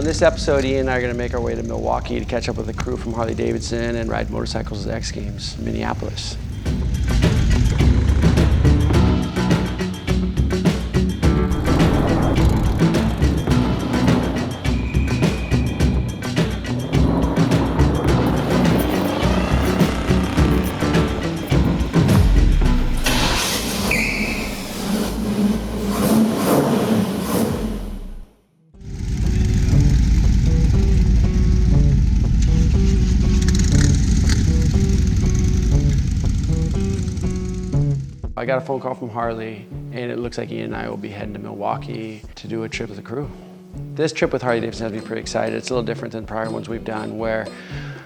On this episode, Ian and I are going to make our way to Milwaukee to catch up with the crew from Harley-Davidson and ride motorcycles at Xgames, Minneapolis. I got a phone call from Harley, and it looks like Ian and I will be heading to Milwaukee to do a trip with the crew. This trip with Harley-Davidson has me pretty excited. It's a little different than prior ones we've done, where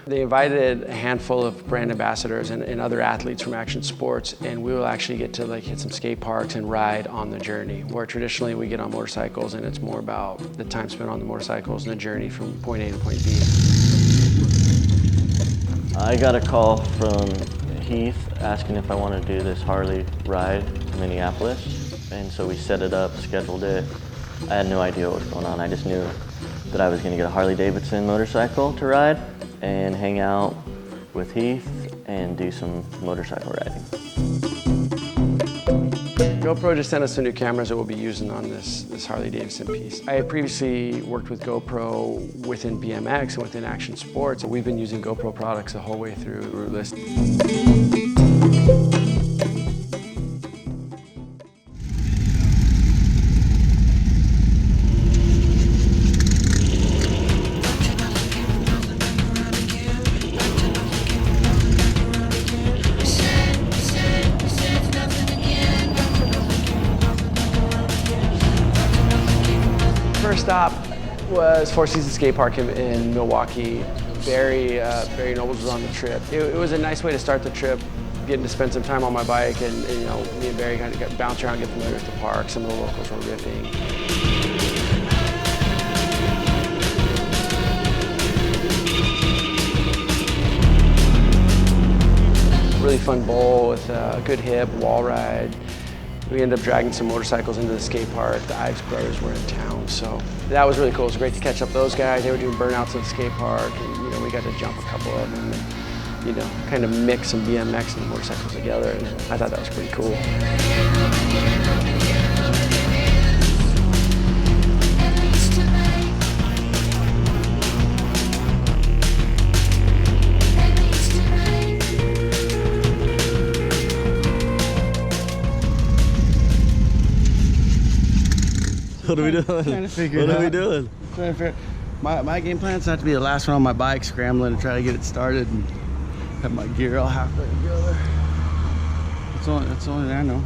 they invited a handful of brand ambassadors and other athletes from action sports, and we will actually get to hit some skate parks and ride on the journey, where traditionally we get on motorcycles and it's more about the time spent on the motorcycles and the journey from point A to point B. I got a call from Heath asking if I want to do this Harley ride to Minneapolis, and so we set it up, scheduled it. I had no idea what was going on. I just knew that I was going to get a Harley-Davidson motorcycle to ride and hang out with Heath and do some motorcycle riding. GoPro just sent us some new cameras that we'll be using on this Harley-Davidson piece. I had previously worked with GoPro within BMX and within action sports. We've been using GoPro products the whole way through Routeless. First stop was Four Seasons Skate Park in Milwaukee. Barry Nobles was on the trip. It was a nice way to start the trip, getting to spend some time on my bike, and me and Barry kind of got bounce around, get familiar with the park. Some of the locals were ripping. Really fun bowl with a good hip, wall ride. We ended up dragging some motorcycles into the skate park. The Ives brothers were in town, so that was really cool. It was great to catch up those guys. They were doing burnouts at the skate park, and we got to jump a couple of them and kind of mix some BMX and motorcycles together, and I thought that was pretty cool. What are we doing? Trying to figure what it are we out. doing? Trying to figure. My game plan is not to be the last one on my bike, scrambling to try to get it started and have my gear all halfway together. That's the only thing I know.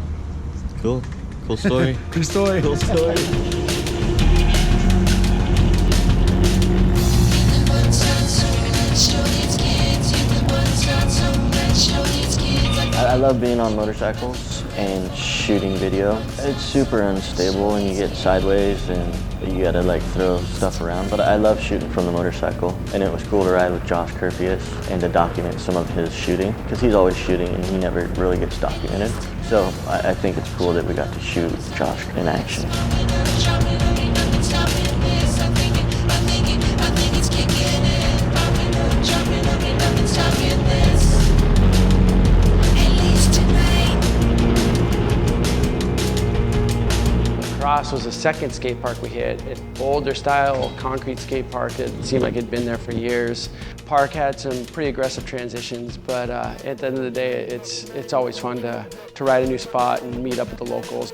Cool. Cool story. Good story. Cool story. I love being on motorcycles and shooting video. It's super unstable and you get sideways and you gotta throw stuff around, but I love shooting from the motorcycle, and it was cool to ride with Josh Kurfius and to document some of his shooting, because he's always shooting and he never really gets documented. So I think it's cool that we got to shoot Josh in action. Cross was the second skate park we hit. An older style concrete skate park. It seemed like it'd been there for years. Park had some pretty aggressive transitions, but at the end of the day, it's always fun to ride a new spot and meet up with the locals.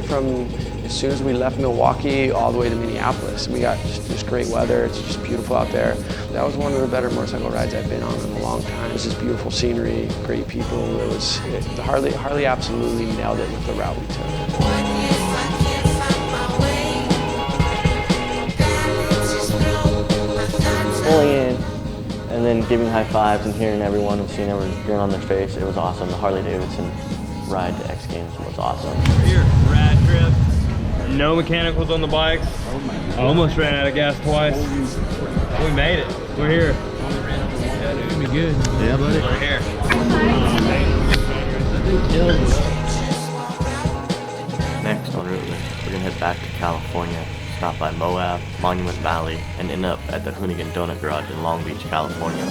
From As soon as we left Milwaukee all the way to Minneapolis, we got just great weather. It's just beautiful out there. That was one of the better motorcycle rides I've been on in a long time. It was just beautiful scenery, great people. The Harley absolutely nailed it with the route we took. Pulling in and then giving high fives and hearing everyone and seeing everyone grin on their face, it was awesome. The Harley-Davidson ride to Xgames was awesome. Here, rad trip. No mechanicals on the bikes. I almost ran out of gas twice. We made it. We're here. Yeah, dude. It's gonna be good. Yeah, buddy. We're here. Next on Routeless, we're gonna head back to California, stop by Moab, Monument Valley, and end up at the Hoonigan Donut Garage in Long Beach, California.